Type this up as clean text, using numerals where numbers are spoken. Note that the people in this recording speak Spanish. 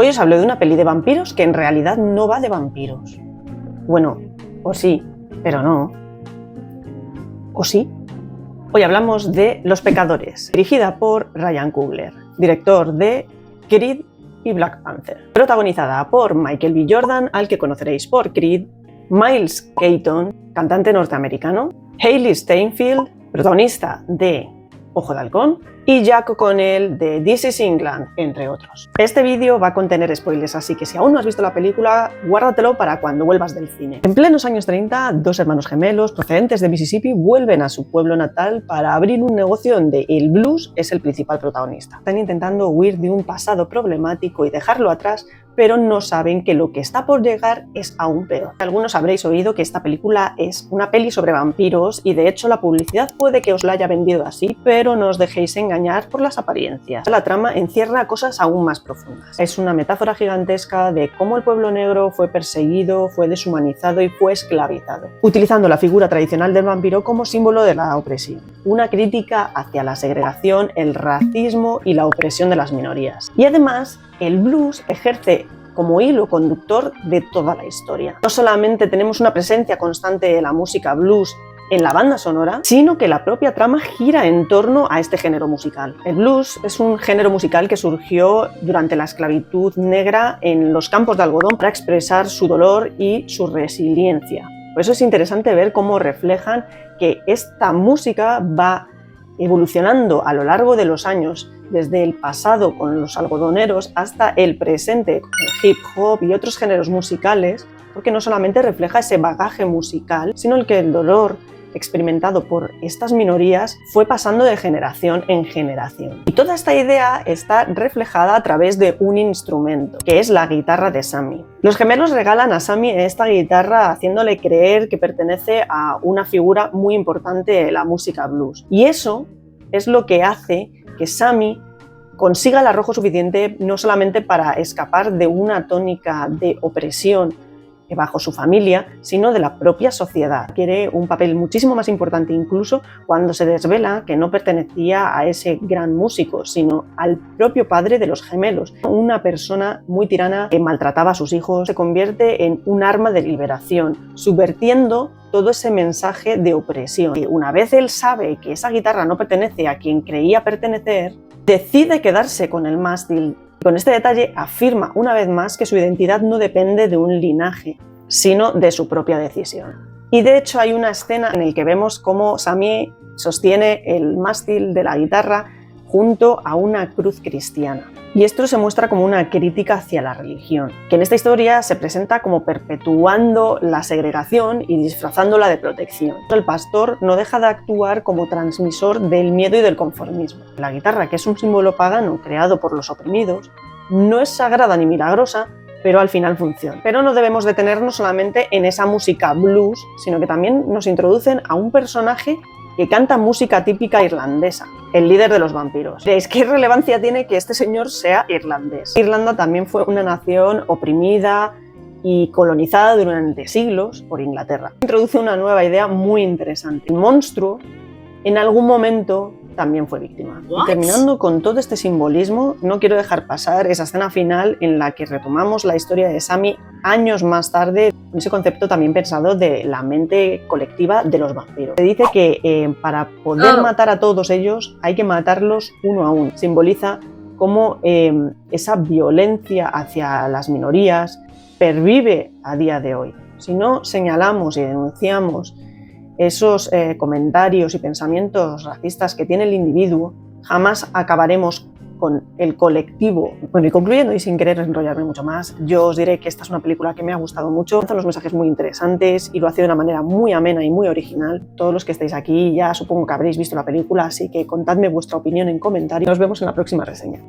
Hoy os hablo de una peli de vampiros que en realidad no va de vampiros. Bueno, o sí, pero no. ¿O sí? Hoy hablamos de Los Pecadores, dirigida por Ryan Coogler, director de Creed y Black Panther. Protagonizada por Michael B. Jordan, al que conoceréis por Creed, Miles Keaton, cantante norteamericano, Hailee Steinfeld, protagonista de Ojo de Halcón, y Jack O'Connell de This Is England, entre otros. Este vídeo va a contener spoilers, así que si aún no has visto la película, guárdatelo para cuando vuelvas del cine. En plenos años 30, dos hermanos gemelos procedentes de Mississippi vuelven a su pueblo natal para abrir un negocio donde el blues es el principal protagonista. Están intentando huir de un pasado problemático y dejarlo atrás, pero no saben que lo que está por llegar es aún peor. Algunos habréis oído que esta película es una peli sobre vampiros y de hecho la publicidad puede que os la haya vendido así, pero no os dejéis engañar por las apariencias. La trama encierra cosas aún más profundas. Es una metáfora gigantesca de cómo el pueblo negro fue perseguido, fue deshumanizado y fue esclavizado, utilizando la figura tradicional del vampiro como símbolo de la opresión. Una crítica hacia la segregación, el racismo y la opresión de las minorías. Y además, el blues ejerce como hilo conductor de toda la historia. No solamente tenemos una presencia constante de la música blues en la banda sonora, sino que la propia trama gira en torno a este género musical. El blues es un género musical que surgió durante la esclavitud negra en los campos de algodón para expresar su dolor y su resiliencia. Por eso es interesante ver cómo reflejan que esta música va evolucionando a lo largo de los años, desde el pasado con los algodoneros hasta el presente con el hip hop y otros géneros musicales, porque no solamente refleja ese bagaje musical, sino el que el dolor experimentado por estas minorías fue pasando de generación en generación. Y toda esta idea está reflejada a través de un instrumento, que es la guitarra de Sammy. Los gemelos regalan a Sammy esta guitarra haciéndole creer que pertenece a una figura muy importante de la música blues. Y eso es lo que hace que Sammy consiga el arrojo suficiente no solamente para escapar de una tónica de opresión bajo su familia, sino de la propia sociedad. Quiere un papel muchísimo más importante incluso cuando se desvela que no pertenecía a ese gran músico, sino al propio padre de los gemelos. Una persona muy tirana que maltrataba a sus hijos se convierte en un arma de liberación, subvertiendo todo ese mensaje de opresión. Y una vez él sabe que esa guitarra no pertenece a quien creía pertenecer, decide quedarse con el mástil. Con este detalle afirma una vez más que su identidad no depende de un linaje, sino de su propia decisión. Y de hecho hay una escena en la que vemos cómo Sammy sostiene el mástil de la guitarra junto a una cruz cristiana. Y esto se muestra como una crítica hacia la religión, que en esta historia se presenta como perpetuando la segregación y disfrazándola de protección. El pastor no deja de actuar como transmisor del miedo y del conformismo. La guitarra, que es un símbolo pagano creado por los oprimidos, no es sagrada ni milagrosa, pero al final funciona. Pero no debemos detenernos solamente en esa música blues, sino que también nos introducen a un personaje que canta música típica irlandesa, el líder de los vampiros. Diréis, ¿qué relevancia tiene que este señor sea irlandés? Irlanda también fue una nación oprimida y colonizada durante siglos por Inglaterra. Introduce una nueva idea muy interesante. El monstruo, en algún momento, también fue víctima. Y terminando con todo este simbolismo, no quiero dejar pasar esa escena final en la que retomamos la historia de Sammy años más tarde, con ese concepto también pensado de la mente colectiva de los vampiros. Se dice que para poder matar a todos ellos hay que matarlos uno a uno. Simboliza cómo esa violencia hacia las minorías pervive a día de hoy. Si no señalamos y denunciamos esos comentarios y pensamientos racistas que tiene el individuo, jamás acabaremos con el colectivo. Bueno, y concluyendo y sin querer enrollarme mucho más, yo os diré que esta es una película que me ha gustado mucho, son los mensajes muy interesantes y lo hace de una manera muy amena y muy original. Todos los que estáis aquí ya supongo que habréis visto la película, así que contadme vuestra opinión en comentarios. Nos vemos en la próxima reseña.